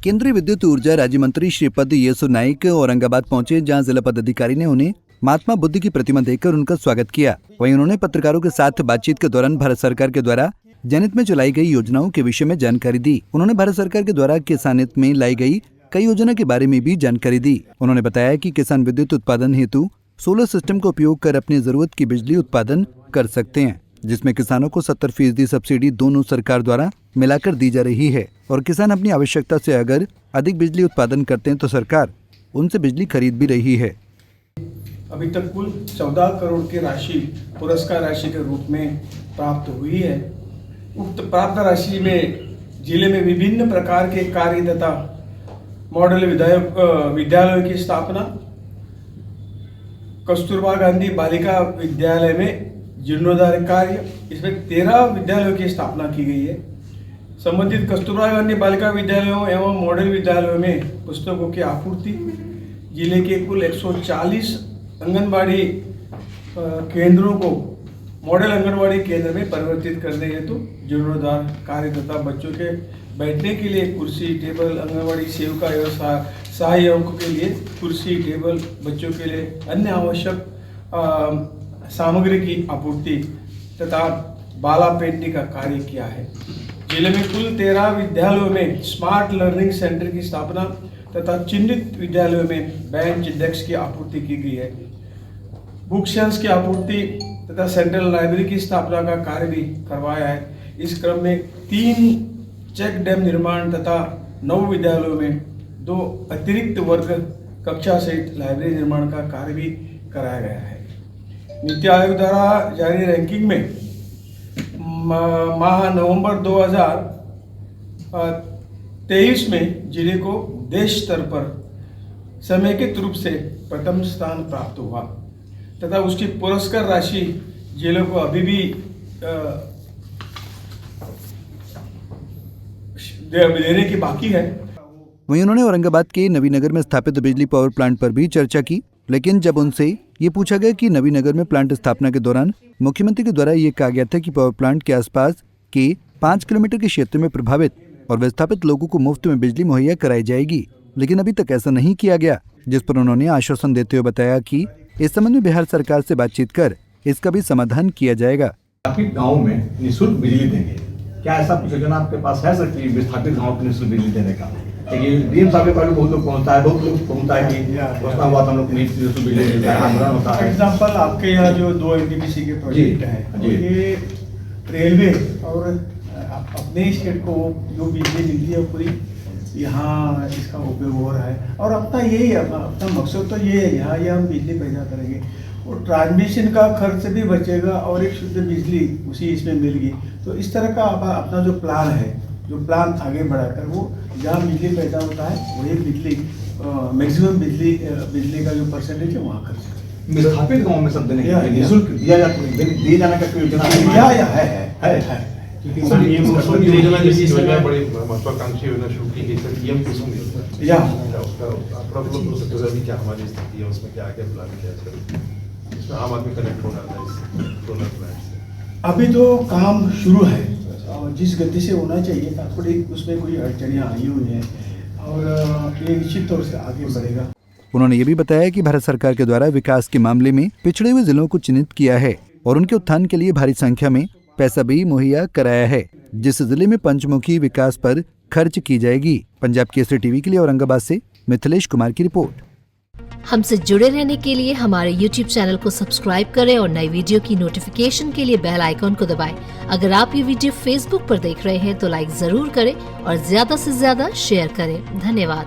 केंद्रीय विद्युत ऊर्जा राज्य मंत्री श्रीपद येसु नाइक औरंगाबाद पहुंचे, जहां जिला पदाधिकारी ने उन्हें महात्मा बुद्ध की प्रतिमा देकर उनका स्वागत किया। वहीं उन्होंने पत्रकारों के साथ बातचीत के दौरान भारत सरकार के द्वारा जनहित में चलाई गई योजनाओं के विषय में जानकारी दी। उन्होंने भारत सरकार के द्वारा किसान हित में लाई गई कई योजना के बारे में भी जानकारी दी। उन्होंने बताया कि किसान विद्युत उत्पादन हेतु सोलर सिस्टम का उपयोग कर अपनी जरूरत की बिजली उत्पादन कर सकते हैं, जिसमें किसानों को 70% सब्सिडी दोनों सरकार द्वारा मिलाकर दी जा रही है और किसान अपनी आवश्यकता से अगर अधिक बिजली उत्पादन करते हैं तो सरकार उनसे बिजली खरीद भी रही है। अभी तक कुल 14 करोड़ की राशि पुरस्कार राशि के रूप में प्राप्त हुई है। उक्त प्राप्त राशि में जिले में विभिन्न प्रकार के कार्य तथा मॉडल विद्यालयों की स्थापना, कस्तूरबा गांधी बालिका विद्यालय में जीर्णोद्धार कार्य, इसमें 13 विद्यालयों की स्थापना की गई है। संबंधित कस्तूरबा गांधी बालिका विद्यालयों एवं मॉडल विद्यालयों में पुस्तकों की आपूर्ति, जिले के कुल 140 आंगनबाड़ी केंद्रों को मॉडल आंगनबाड़ी केंद्र में परिवर्तित करने हेतु जीर्णोद्धार कार्य तथा बच्चों के बैठने के लिए कुर्सी टेबल, आंगनबाड़ी सेविका एवं सहायकों के लिए कुर्सी टेबल, बच्चों के लिए अन्य आवश्यक सामग्री की आपूर्ति तथा बाला पेंटिंग का कार्य किया है। जिले में कुल 13 विद्यालयों में स्मार्ट लर्निंग सेंटर की स्थापना तथा चिन्हित विद्यालयों में बेंच डेस्क की आपूर्ति की गई है। बुक शेल्फ्स की आपूर्ति तथा सेंट्रल लाइब्रेरी की स्थापना का कार्य भी करवाया है। इस क्रम में 3 चेक डैम निर्माण तथा 9 विद्यालयों में 2 अतिरिक्त वर्ग कक्षा सहित लाइब्रेरी निर्माण का कार्य भी कराया गया है। नीति आयोग द्वारा जारी रैंकिंग में माह नवंबर 2023 में जिले को देश स्तर पर समेकित रूप से प्रथम स्थान प्राप्त हुआ तथा उसकी पुरस्कार राशि जिले को अभी भी देने की बाकी है। वहीं उन्होंने औरंगाबाद के नवीनगर में स्थापित बिजली पावर प्लांट पर भी चर्चा की, लेकिन जब उनसे ये पूछा गया कि नवीनगर में प्लांट स्थापना के दौरान मुख्यमंत्री के द्वारा ये कहा गया था कि पावर प्लांट के आसपास के 5 किलोमीटर के क्षेत्र में प्रभावित और विस्थापित लोगों को मुफ्त में बिजली मुहैया कराई जाएगी, लेकिन अभी तक ऐसा नहीं किया गया, जिस पर उन्होंने आश्वासन देते हुए बताया कि इस संबंध में बिहार सरकार से बातचीत कर इसका भी समाधान किया जाएगा। गाँव में निःशुल्क बिजली देंगे, क्या ऐसा कुछ योजना आपके पास है सकती है विस्थापित गाँव को निःशुल्क बिजली देने का? डीएम साहब के पास बहुत लोग पहुंचता है, बहुत लोग पहुंचता है कि हम लोग निःशुल्क बिजली मिलता है, आंदोलन होता है। एग्जाम्पल आपके यहाँ जो 2 एनटीपीसी के प्रोजेक्ट हैं, ये रेलवे और अपने स्टेट को जो बिजली मिलती है पूरी यहाँ इसका उपयोग हो रहा है। और अपना यही अपना मकसद तो ये है, यहाँ ये हम बिजली पैदा करेंगे और ट्रांसमिशन का खर्च भी बचेगा और एक शुद्ध बिजली उसी इसमें मिलेगी। तो इस तरह का अपना जो प्लान है, जो प्लान आगे बढ़ाकर वो जहाँ बिजली पैदा होता है वही बिजली मैक्सिमम बिजली का जो परसेंटेज है वहाँ खर्च करें। विस्थापित गाँव में सब देने के लिए निःशुल्क दिया जाने का कोई योजना है? क्योंकि सर ये योजना जैसी योजना बड़ी महत्वाकांक्षी योजना शुरू की गई सर, पीएम कुसुम योजना या उसका अपना लोग सकते हैं अभी क्या हमारी स्थिति है, उसमें क्या क्या प्लान किया सर, इसमें आम आदमी कनेक्ट हो रहा है इस सोलर प्लांट से? अभी तो काम शुरू है और जिस गति से होना चाहिए था थोड़ी उसमें कोई अड़चनियाँ आई हुई हैं और ये निश्चित तौर से आगे बढ़ेगा। उन्होंने ये भी बताया कि भारत सरकार के द्वारा विकास के मामले में पिछड़े हुए जिलों को चिन्हित किया है और उनके उत्थान के लिए भारी संख्या में पैसा भी मुहैया कराया है, जिस जिले में पंचमुखी विकास पर खर्च की जाएगी। पंजाब केसरी टीवी के लिए औरंगाबाद से मिथिलेश कुमार की रिपोर्ट। हमसे जुड़े रहने के लिए हमारे YouTube चैनल को सब्सक्राइब करें और नई वीडियो की नोटिफिकेशन के लिए बेल आइकॉन को दबाएं। अगर आप ये वीडियो Facebook पर देख रहे हैं तो लाइक जरूर करें और ज्यादा से ज्यादा शेयर करें। धन्यवाद।